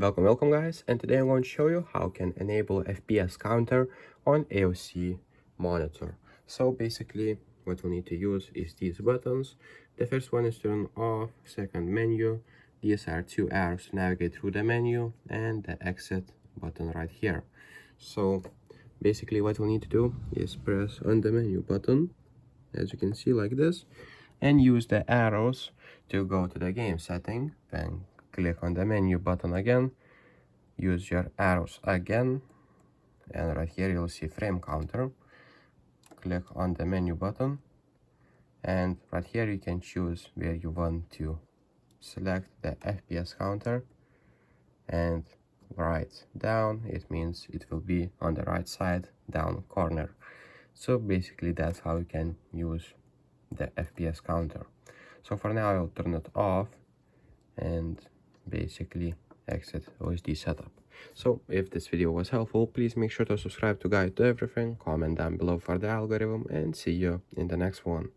Welcome guys, and today I'm going to show you how you can enable FPS counter on AOC Monitor. So basically what we need to use is these buttons. The first one is turn off, second menu. These are two arrows to navigate through the menu, and the exit button right here. So basically what we need to do is press on the menu button, as you can see, like this, and use the arrows to go to the game setting. Then click on the menu button again, use your arrows again, and right here you'll see frame counter. Click on the menu button, and right here you can choose where you want to select the FPS counter, and right down, it means it will be on the right side down corner. So basically that's how you can use the FPS counter. So for now I'll turn it off and basically exit OSD setup. So if this video was helpful, please make sure to subscribe to Guide to Everything, comment down below for the algorithm, and see you in the next one.